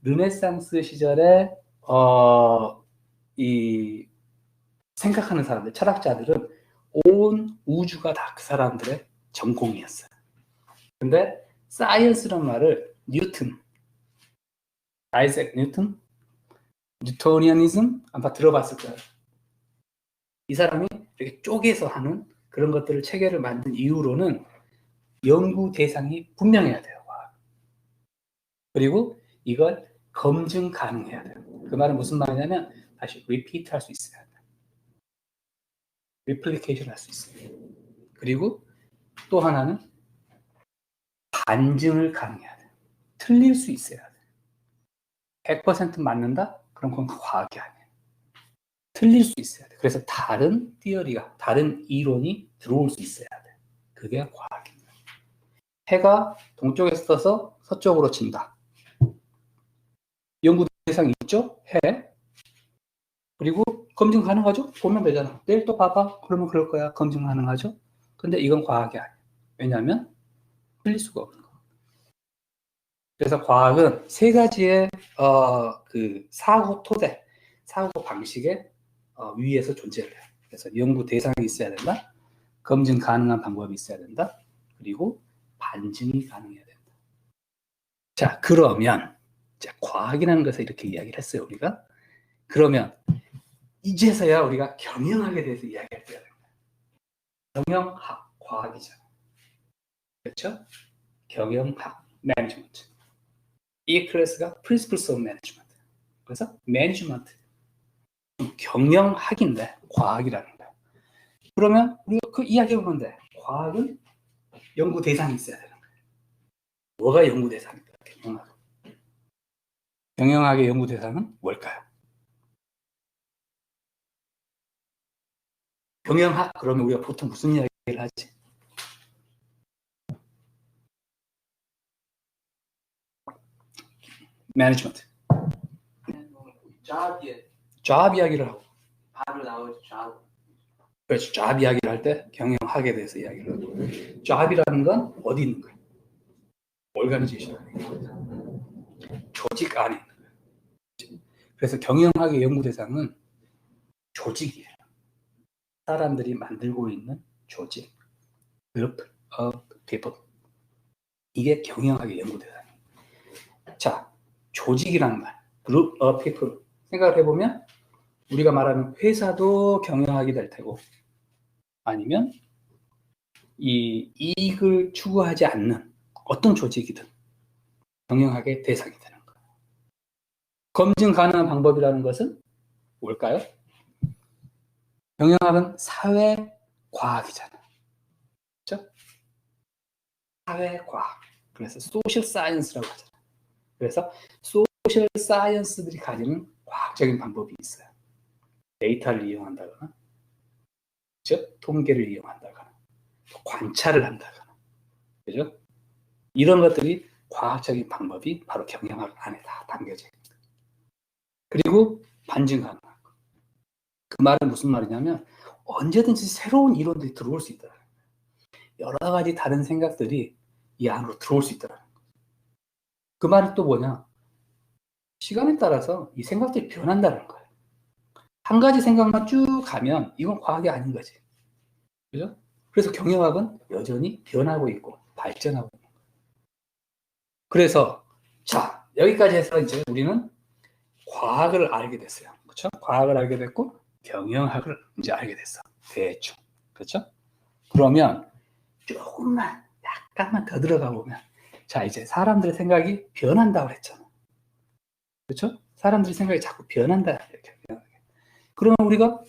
르네상스 시절에 이 생각하는 사람들, 철학자들은 온 우주가 다 그 사람들의 전공이었어요. 근데 사이언스란 말을 아이작 뉴턴, 뉴토니아니즘 아마 들어봤을 거예요. 이 사람이 이렇게 쪼개서 하는 그런 것들을 체계를 만든 이후로는 연구 대상이 분명해야 돼요. 그리고 이걸 검증 가능해야 돼요. 그 말은 무슨 말이냐면 다시 리피트 할 수 있어야 돼요. 리플리케이션 할 수 있어요. 그리고 또 하나는 반증을 가능해야 돼요. 틀릴 수 있어야 돼요. 100% 맞는다? 그럼 그건 과학이 아니에요. 틀릴 수 있어야 돼요. 그래서 다른 티어리가, 다른 이론이 들어올 수 있어야 돼요. 그게 과학입니다. 해가 동쪽에서 떠서 서쪽으로 친다. 연구 대상이 있죠? 해. 그리고 검증 가능하죠? 보면 되잖아. 내일 또 봐봐. 그러면 그럴 거야. 검증 가능하죠? 근데 이건 과학이 아니에요. 왜냐하면 틀릴 수가 없는 거예요. 그래서 과학은 세 가지의 그 사고 토대, 사고 방식의 위에서 존재를 해요. 그래서 연구 대상이 있어야 된다. 검증 가능한 방법이 있어야 된다. 그리고 반증이 가능해야 된다. 자, 그러면 자, 과학이라는 것을 이렇게 이야기를 했어요, 우리가. 그러면 이제서야 우리가 경영학에 대해서 이야기할 때가 됩니다. 경영학, 과학이잖아요. 그렇죠? 경영학, 매니지먼트. 이 클래스가 Principles of Management. 그래서 매니지먼트. 경영학인데 과학이라는 거예요. 그러면 우리가 그 이야기해보면 돼. 과학은 연구 대상이 있어야 되는 거예요. 뭐가 연구 대상일까? 경영학. 경영학의 연구 대상은 뭘까요? 경영학 그러면 우리가 보통 무슨 이야기를 하지? 매니지먼트. 잡 이야기를 하고. 밥을 나오죠. 잡. 그렇죠. 잡 이야기를 할 때 경영학에 대해서 이야기를 하고. 잡이라는 건 어디 있는 거예요? 오르가니제이션. 조직 안에 있는 거예요. 그래서 경영학의 연구 대상은 조직이에요. 사람들이 만들고 있는 조직. Group of people. 이게 경영학의 연구 대상이에요. 자, 조직이라는 말. Group of people. 생각을 해보면 우리가 말하는 회사도 경영학이 될 테고 아니면 이 이익을 추구하지 않는 어떤 조직이든 경영학의 대상이 되는 거예요. 검증 가능한 방법이라는 것은 뭘까요? 경영학은 사회과학이잖아요. 그렇죠? 사회과학. 그래서 소셜 사이언스라고 하잖아요. 그래서 소셜 사이언스들이 가지는 과학적인 방법이 있어요. 데이터를 이용한다거나, 즉 통계를 이용한다거나, 관찰을 한다거나, 그죠? 이런 것들이 과학적인 방법이 바로 경영학 안에 다 담겨져 있습니다. 그리고 반증 가능한 거. 그 말은 무슨 말이냐면 언제든지 새로운 이론들이 들어올 수 있다. 여러 가지 다른 생각들이 이 안으로 들어올 수 있다. 그 말은 또 뭐냐? 시간에 따라서 이 생각들이 변한다는 거예요. 한 가지 생각만 쭉 가면 이건 과학이 아닌 거지. 그죠? 그래서 경영학은 여전히 변하고 있고 발전하고 있는 거예요. 그래서 자, 여기까지 해서 이제 우리는 과학을 알게 됐어요. 그렇죠? 과학을 알게 됐고 경영학을 이제 알게 됐어. 대충. 그렇죠? 그러면 조금만 약간만 더 들어가 보면 자, 이제 사람들의 생각이 변한다고 그랬잖아. 그렇죠? 사람들의 생각이 자꾸 변한다. 이렇게. 그러면 우리가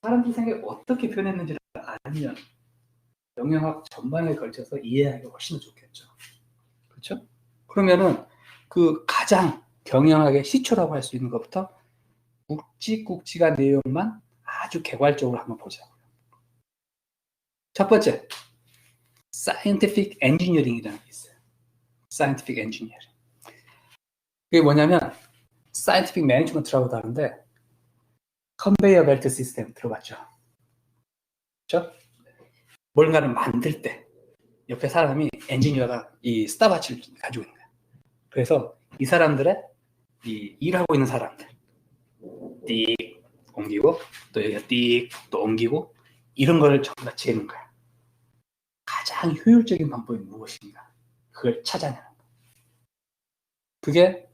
사람들의 생각이 어떻게 변했는지를 알면 경영학 전반에 걸쳐서 이해하기가 훨씬 좋겠죠. 그렇죠? 그러면은 그 가장 경영학의 시초라고 할 수 있는 것부터 굵직굵직한 내용만 아주 개괄적으로 한번 보자고요. 첫 번째, scientific engineering이라는 게 있어요. scientific engineering. 그게 뭐냐면 scientific management라고도 하는데 컨베이어 벨트 시스템 들어봤죠? 그렇죠? 뭔가를 만들 때 옆에 사람이 엔지니어가 이 스탑워치를 가지고 있는 거예요. 그래서 이 사람들의 이 일하고 있는 사람들 띡 옮기고 또 여기가 띡 또 옮기고 이런 걸 전부 다 재는 거야. 가장 효율적인 방법이 무엇인가? 그걸 찾아내는 거야. 그게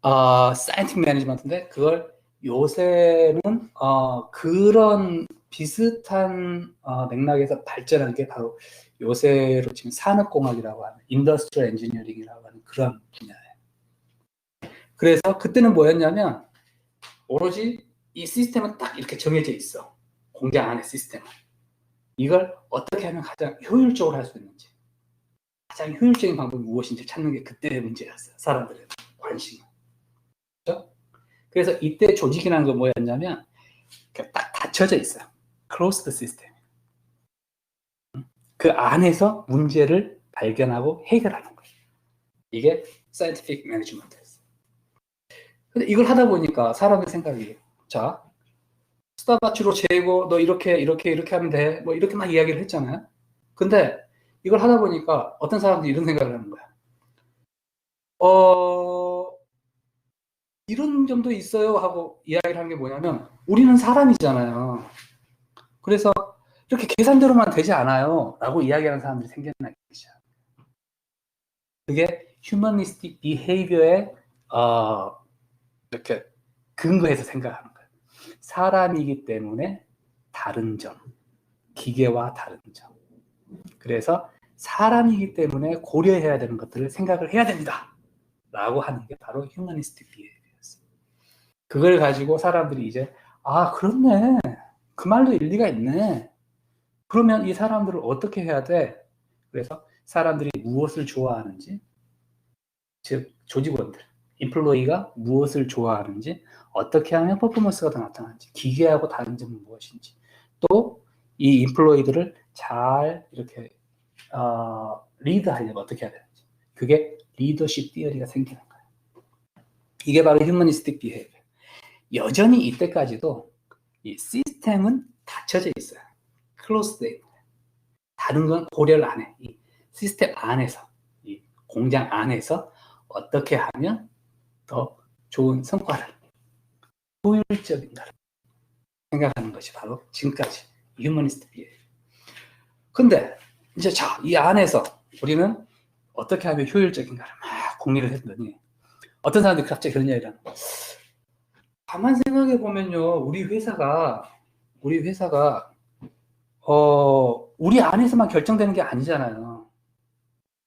사이언티픽 매니지먼트인데 그걸 요새는 그런 비슷한 맥락에서 발전한 게 바로 요새로 치면 산업공학이라고 하는 인더스트리얼 엔지니어링이라고 하는 그런 분야예요. 그래서 그때는 뭐였냐면 오로지 이 시스템은 딱 이렇게 정해져 있어. 공장 안에 시스템은. 이걸 어떻게 하면 가장 효율적으로 할 수 있는지, 가장 효율적인 방법이 무엇인지 찾는 게 그때의 문제였어요. 사람들의 관심은. 그렇죠? 그래서 이때 조직이라는 건 뭐였냐면 딱 닫혀져 있어요. closed system. 그 안에서 문제를 발견하고 해결하는 거예요. 이게 scientific management였어요. 근데 이걸 하다 보니까 사람의 생각이 자, 스타바치로 재고 너 이렇게 하면 돼. 뭐 이렇게 막 이야기를 했잖아요. 근데 이걸 하다 보니까 어떤 사람들이 이런 생각을 하는 거야. 이런 점도 있어요 하고 이야기를 하는 게 뭐냐면 우리는 사람이잖아요. 그래서 이렇게 계산대로만 되지 않아요 라고 이야기하는 사람들이 생겨나기 시작해요. 그게 휴머니스틱 비헤이비어에 이렇게 근거해서 생각하는 거예요. 사람이기 때문에 다른 점, 기계와 다른 점. 그래서 사람이기 때문에 고려해야 되는 것들을 생각을 해야 됩니다 라고 하는 게 바로 휴머니스틱 비헤이비어였어요. 그걸 가지고 사람들이 이제 그렇네, 그 말도 일리가 있네, 그러면 이 사람들을 어떻게 해야 돼? 그래서 사람들이 무엇을 좋아하는지, 즉 조직원들, 인플로이가 무엇을 좋아하는지, 어떻게 하면 퍼포먼스가 더 나타나는지, 기계하고 다른 점은 무엇인지, 또 이 인플로이들을 잘 이렇게 리드하려면 어떻게 해야 되는지, 그게 리더십 티어리가 생기는 거예요. 이게 바로 휴머니스틱 비헤이비어. 여전히 이때까지도 이 시스템은 닫혀져 있어요. 클로스돼 있는 거예요. 다른 건 고려를 안 해. 이 시스템 안에서, 이 공장 안에서 어떻게 하면 더 좋은 성과를, 효율적인가를 생각하는 것이 바로 지금까지 휴머니스트 비헤이비어. 근데 이제 이 안에서 우리는 어떻게 하면 효율적인가를 막 공리를 했더니 어떤 사람들이 갑자기 그런 이야기를 하는 거예요. 가만 생각해 보면요, 우리 회사가 우리 안에서만 결정되는 게 아니잖아요.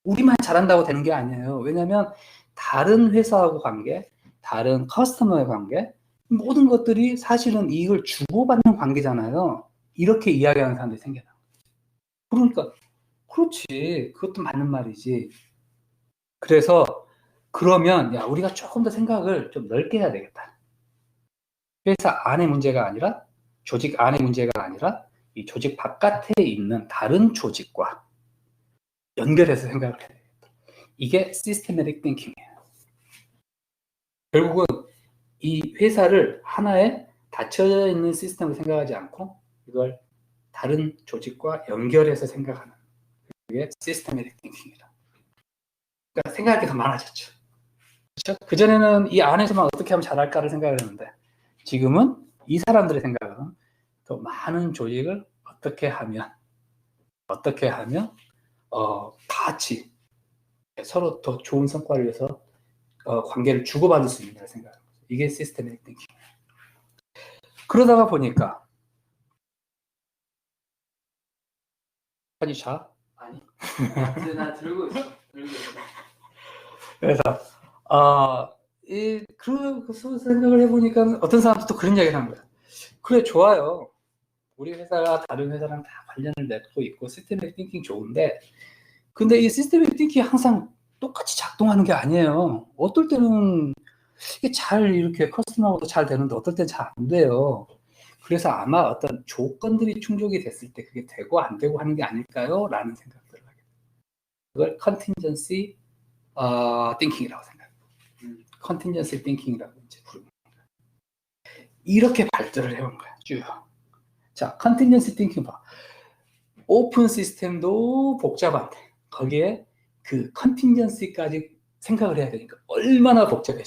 우리만 잘한다고 되는 게 아니에요. 왜냐하면 다른 회사하고 관계, 다른 커스터머의 관계, 모든 것들이 사실은 이익을 주고받는 관계잖아요. 이렇게 이야기하는 사람들이 생겨나요. 그러니까 그렇지, 그것도 맞는 말이지. 그래서 그러면 우리가 조금 더 생각을 좀 넓게 해야 되겠다. 회사 안의 문제가 아니라, 조직 안의 문제가 아니라 이 조직 바깥에 있는 다른 조직과 연결해서 생각을 해야 되겠다. 이게 시스테매틱 띵킹이에요. 결국은 이 회사를 하나의 닫혀져 있는 시스템으로 생각하지 않고 이걸 다른 조직과 연결해서 생각하는, 그게 시스테매틱 띵킹이다. 그러니까 생각할 게 더 많아졌죠. 그렇죠? 그전에는 이 안에서만 어떻게 하면 잘할까를 생각을 했는데 지금은 이 사람들의 생각은 더 많은 조직을 어떻게 하면 같이 서로 더 좋은 성과를 위해서 관계를 주고받을 수 있는 생각을 합니다. 이게 시스테매틱 띵킹이에요. 그러다가 보니까 아니 자? 아니. 나 들고 있어. 그래서 그 생각을 해보니까 어떤 사람도 또 그런 이야기를 하는 거야. 그래, 좋아요. 우리 회사가 다른 회사랑 다 관련을 맺고 있고 시스테매틱 띵킹 좋은데, 근데 이 시스테매틱 띵킹이 항상 똑같이 작동하는 게 아니에요. 어떨 때는 이게 잘 이렇게 커스텀하고도 잘 되는데 어떨 때는 잘 안 돼요. 그래서 아마 어떤 조건들이 충족이 됐을 때 그게 되고 안 되고 하는 게 아닐까요? 라는 생각들을 하게 돼요. 그걸 컨틴전시 띵킹이라고 생각해요. 컨틴전시 띵킹이라고 이제 부릅니다. 이렇게 발전을 해온 거야, 쭉. 자, 컨틴전시 띵킹 봐. 오픈 시스템도 복잡한데 거기에 그 컨틴전시까지 생각을 해야 되니까 얼마나 복잡해.